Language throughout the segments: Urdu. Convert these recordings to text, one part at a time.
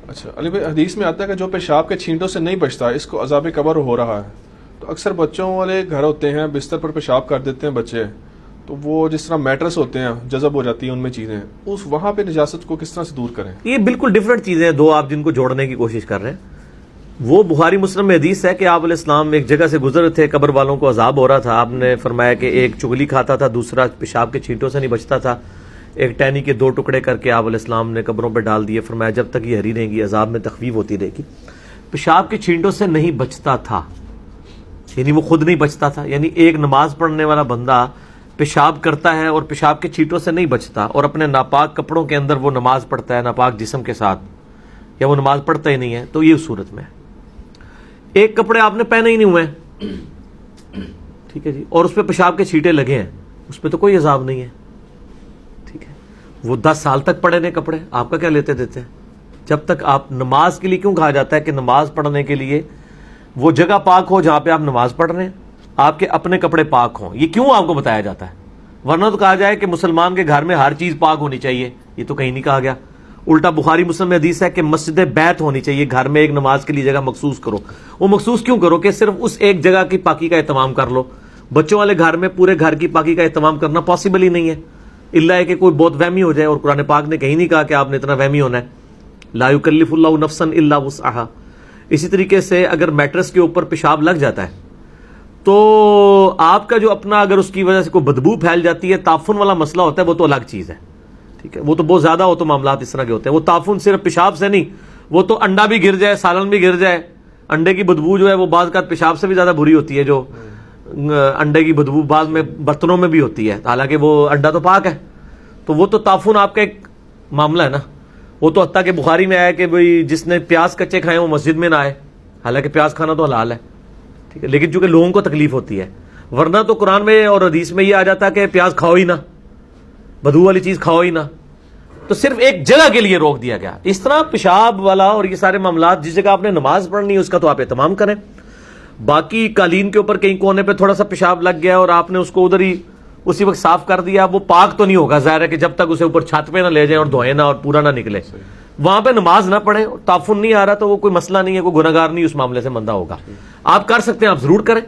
اچھا علی بھائی، حدیث میں آتا ہے کہ جو پیشاب کے چھینٹوں سے نہیں بچتا اس کو عذاب قبر ہو رہا ہے. تو اکثر بچوں والے گھر ہوتے ہیں، بستر پر پیشاب کر دیتے ہیں بچے، تو وہ جس طرح میٹرس ہوتے ہیں جذب ہو جاتی ہیں ان میں چیزیں، اس وہاں پہ نجاست کو کس طرح سے دور کریں؟ یہ بالکل ڈفرینٹ چیزیں ہیں دو، آپ جن کو جوڑنے کی کوشش کر رہے ہیں. وہ بخاری مسلم میں حدیث ہے کہ آپ علیہ السلام ایک جگہ سے گزر تھے، قبر والوں کو عذاب ہو رہا تھا. آپ نے فرمایا کہ ایک چگلی کھاتا تھا، دوسرا پیشاب کے چھینٹوں سے نہیں بچتا تھا. ایک ٹہنی کے 2 ٹکڑے کر کے آپ علیہ السلام نے قبروں پہ ڈال دیے. فرمایا جب تک یہ ہری رہیں گی عذاب میں تخفیف ہوتی رہے گی. پیشاب کے چھینٹوں سے نہیں بچتا تھا یعنی وہ خود نہیں بچتا تھا. یعنی ایک نماز پڑھنے والا بندہ پیشاب کرتا ہے اور پیشاب کے چھینٹوں سے نہیں بچتا اور اپنے ناپاک کپڑوں کے اندر وہ نماز پڑھتا ہے ناپاک جسم کے ساتھ، یا وہ نماز پڑھتا ہی نہیں ہے، تو یہ صورت میں ایک کپڑے آپ نے پہنے ہی نہیں ہوئے ہیں، ٹھیک ہے جی، اور اس پہ پیشاب کے چھینٹے لگے ہیں، اس پہ تو کوئی عذاب نہیں ہے. ٹھیک ہے، وہ 10 سال تک پڑے نے کپڑے، آپ کا کیا لیتے دیتے ہیں؟ جب تک آپ نماز کے لیے کیوں کہا جاتا ہے کہ نماز پڑھنے کے لیے وہ جگہ پاک ہو جہاں پہ آپ نماز پڑھ رہے ہیں، آپ کے اپنے کپڑے پاک ہوں. یہ کیوں آپ کو بتایا جاتا ہے؟ ورنہ تو کہا جائے کہ مسلمان کے گھر میں ہر چیز پاک ہونی چاہیے، یہ تو کہیں نہیں کہا گیا. الٹا بخاری مسلم میں حدیث ہے کہ مسجد بیت ہونی چاہیے، گھر میں ایک نماز کے لیے جگہ مخصوص کرو. وہ مخصوص کیوں کرو؟ کہ صرف اس ایک جگہ کی پاکی کا اہتمام کر لو. بچوں والے گھر میں پورے گھر کی پاکی کا اہتمام کرنا پاسبل ہی نہیں ہے، الا ہے کہ کوئی بہت وہمی ہو جائے. اور قرآن پاک نے کہیں نہیں کہا کہ آپ نے اتنا وہمی ہونا ہے. لا یکلف اللہ نفسا الا وسعها. اسی طریقے سے اگر میٹرس کے اوپر پیشاب لگ جاتا ہے تو آپ کا جو اپنا اگر اس کی وجہ سے کوئی بدبو پھیل جاتی ہے، تعفن والا مسئلہ ہوتا ہے، وہ تو الگ چیز ہے. ٹھیک ہے، وہ تو بہت زیادہ ہو تو معاملات اس طرح کے ہوتے ہیں. وہ تعفن صرف پیشاب سے نہیں، وہ تو انڈا بھی گر جائے، سالن بھی گر جائے، انڈے کی بدبو جو ہے وہ بعض کا پیشاب سے بھی زیادہ بری ہوتی ہے. جو انڈے کی بدبو بعض میں برتنوں میں بھی ہوتی ہے، حالانکہ وہ انڈا تو پاک ہے. تو وہ تو تعفن آپ کا ایک معاملہ ہے نا. وہ تو حتیٰ کہ بخاری میں آیا کہ بھئی جس نے پیاز کچے کھائے وہ مسجد میں نہ آئے، حالانکہ پیاز کھانا تو حلال ہے. ٹھیک ہے، لیکن چونکہ لوگوں کو تکلیف ہوتی ہے، ورنہ تو قرآن میں اور حدیث میں یہ آ جاتا ہے کہ پیاز کھاؤ ہی نہ، بدبو والی چیز کھاؤ ہی نہ. تو صرف ایک جگہ کے لیے روک دیا گیا. اس طرح پیشاب والا اور یہ سارے معاملات جس جگہ آپ نے نماز پڑھنی ہے اس کا تو آپ اہتمام کریں. باقی قالین کے اوپر کہیں کونے پہ تھوڑا سا پیشاب لگ گیا اور آپ نے اس کو ادھر ہی اسی وقت صاف کر دیا، وہ پاک تو نہیں ہوگا. ظاہر ہے کہ جب تک اسے اوپر چھت پہ نہ لے جائیں اور دھوئیں نہ اور پورا نہ نکلے، وہاں پہ نماز نہ پڑھیں، تعفن نہیں آ رہا تو وہ کوئی مسئلہ نہیں ہے، کوئی گناہگار نہیں اس معاملے سے بندہ ہوگا. آپ کر سکتے ہیں، آپ ضرور کریں،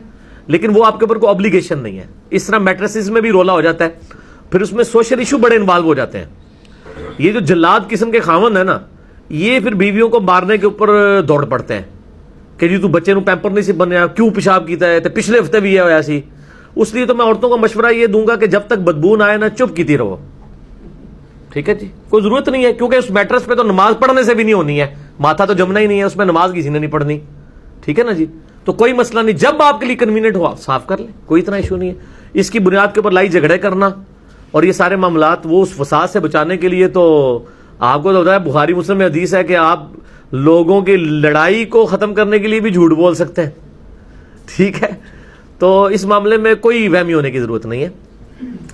لیکن وہ آپ کے اوپر کوئی obligation نہیں ہے. اس طرح میٹریسز میں بھی رولا ہو جاتا ہے، پھر اس میں سوشل ایشو بڑے انوالو ہو جاتے ہیں. یہ جو جلاد قسم کے خاوند ہے نا، یہ پھر بیویوں کو مارنے کے اوپر دوڑ پڑتے ہیں کہ جی تو بچے نو پیمپر نہیں سی بنیا، کیوں پیشاب کیتا ہے، تو پچھلے ہفتے بھی یہ ہوا سی. اس لیے تو میں عورتوں کو مشورہ یہ دوں گا کہ جب تک بدبو نہ آئے نا چپ کیتی رہو. ٹھیک ہے جی، کوئی ضرورت نہیں ہے، کیونکہ اس میٹرس پہ تو نماز پڑھنے سے بھی نہیں ہونی ہے، ماتھا تو جمنا ہی نہیں ہے، اس میں نماز کسی نے نہیں پڑھنی. ٹھیک ہے نا جی، تو کوئی مسئلہ نہیں، جب آپ کے لیے کنوینئنٹ ہو آپ صاف کر لیں، کوئی اتنا ایشو نہیں ہے. اس کی بنیاد کے اوپر لائی جھگڑے کرنا اور یہ سارے معاملات وہ اس فساد سے بچانے کے لیے، تو آپ کو تو ہوتا ہے بخاری مسلم میں حدیث ہے کہ آپ لوگوں کی لڑائی کو ختم کرنے کے لیے بھی جھوٹ بول سکتے ہیں. ٹھیک ہے، تو اس معاملے میں کوئی وہمی ہونے کی ضرورت نہیں ہے.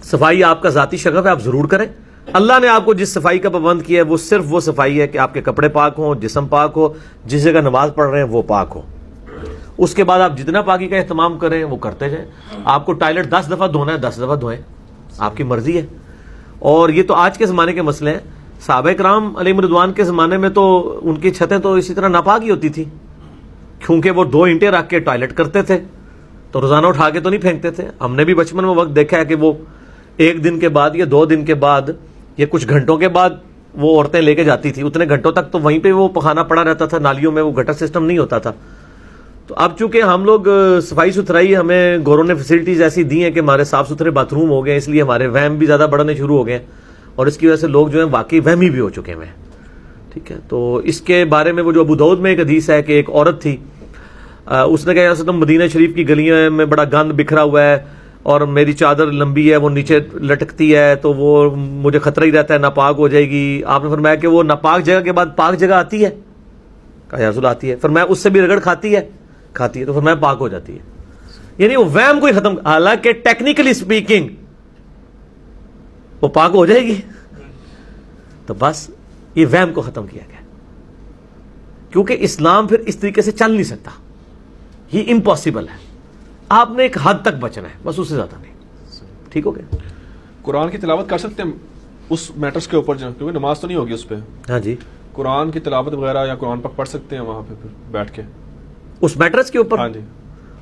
صفائی آپ کا ذاتی شغف ہے، آپ ضرور کریں. اللہ نے آپ کو جس صفائی کا پابند کیا ہے وہ صرف وہ صفائی ہے کہ آپ کے کپڑے پاک ہوں، جسم پاک ہو، جس جگہ نماز پڑھ رہے ہیں وہ پاک ہو. اس کے بعد آپ جتنا پاکی کا اہتمام کریں وہ کرتے جائیں. آپ کو ٹائلٹ 10 دفعہ دھونا ہے 10 دفعہ دھوئیں، آپ کی مرضی ہے. اور یہ تو آج کے زمانے کے مسئلے ہیں. صحابہ کرام علیہ رضوان کے زمانے میں تو ان کی چھتیں تو اسی طرح ناپاک ہی ہوتی تھی، کیونکہ وہ 2 اینٹیں رکھ کے ٹوائلٹ کرتے تھے، تو روزانہ اٹھا کے تو نہیں پھینکتے تھے. ہم نے بھی بچپن میں وقت دیکھا ہے کہ وہ 1 دن کے بعد یا 2 دن کے بعد یا کچھ گھنٹوں کے بعد وہ عورتیں لے کے جاتی تھی. اتنے گھنٹوں تک تو وہیں پہ وہ پخانہ پڑا رہتا تھا، نالیوں میں وہ گٹر سسٹم نہیں ہوتا تھا. تو اب چونکہ ہم لوگ صفائی ستھرائی ہمیں گوروں نے فیسلٹیز ایسی دی ہیں کہ ہمارے صاف ستھرے باتھ روم ہو گئے، اس لیے ہمارے وہم بھی زیادہ بڑھنے شروع ہو گئے ہیں اور اس کی وجہ سے لوگ جو ہیں واقعی وہمی بھی ہو چکے ہیں. ٹھیک ہے، تو اس کے بارے میں وہ جو ابو داؤد میں ایک حدیث ہے کہ ایک عورت تھی، اس نے کہا یا رسول اللہ مدینہ شریف کی گلیوں میں بڑا گند بکھرا ہوا ہے اور میری چادر لمبی ہے وہ نیچے لٹکتی ہے تو وہ مجھے خطرہ ہی رہتا ہے ناپاک ہو جائے گی. آپ نے فرمایا کہ وہ ناپاک جگہ کے بعد پاک جگہ آتی ہے؟ کہا یا رسول اللہ آتی ہے. فرمایا اس سے بھی رگڑ کھاتی ہے؟ کھاتی ہے. تو فرمایا پاک ہو جاتی ہے. یعنی وہ وہم کوئی ختم، حالانکہ ٹیکنیکلی سپیکنگ وہ پاک ہو جائے گی. تو بس یہ وہم کو ختم کیا گیا، کیونکہ اسلام پھر اس طریقے سے چل نہیں سکتا، یہ امپاسبل ہے. آپ نے ایک حد تک بچنا ہے، بس اس سے زیادہ نہیں. ٹھیک ہو گیا؟ قرآن کی تلاوت کر سکتے ہیں اس میٹرز کے اوپر، کیونکہ نماز تو نہیں ہوگی اس پہ. ہاں جی، قرآن کی تلاوت وغیرہ یا قرآن پاک پڑھ سکتے ہیں وہاں پہ پھر بیٹھ کے؟ اس میٹرس کے اوپر؟ ہاں جی.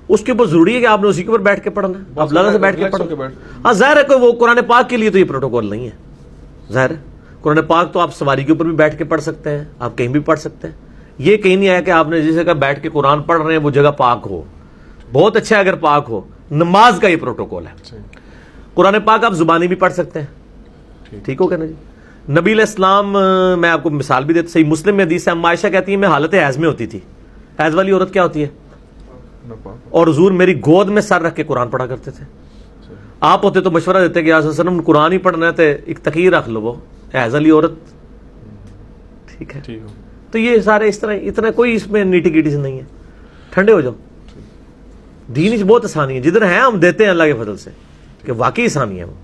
اس کے اوپر ضروری ہے کہ آپ نے اسی کے اوپر بیٹھ کے پڑھنا ہے؟ آپ لگا سے بیٹھ کے ریلیکس ہو کے پڑھنا؟ بیٹھ. ہاں ظاہر ہے کہ وہ قرآن پاک کے لیے تو یہ پروٹوکول نہیں ہے. ظاہر ہے قرآن پاک تو آپ سواری کے اوپر بھی بیٹھ کے پڑھ سکتے ہیں, آپ کہیں بھی پڑھ سکتے ہیں. یہ کہیں نہیں آیا کہ آپ نے جیسے کہا بیٹھ کے قرآن پڑھ رہے ہیں وہ جگہ پاک ہو. بہت اچھا ہے اگر پاک ہو. نماز کا یہ پروٹوکول ہے. قرآن پاک آپ زبانی بھی پڑھ سکتے ہیں, ٹھیک ہو گیا نا جی. نبی علیہ السلام, میں آپ کو مثال بھی دیتا, صحیح مسلم میں حدیث ہے, اما عائشہ کہتی ہیں میں حالت حیض میں ہوتی تھی. حیض والی عورت کیا ہوتی ہے؟ اور حضور میری گود میں سر رکھ کے قرآن پڑھا کرتے تھے. آپ ہوتے تو مشورہ دیتے کہ یا رسول اللہ قرآن ہی پڑھنا ہے تو ایک تقیر رکھ لو, وہ حیض والی عورت. ٹھیک ہے, تو یہ سارے اس طرح, اتنا کوئی اس میں نیٹی گیٹی سے نہیں ہے. ٹھنڈے ہو جاؤ. دین بہت آسانی ہے, جدھر ہیں ہم دیتے ہیں اللہ کے فضل سے, کہ واقعی آسانی ہے وہ.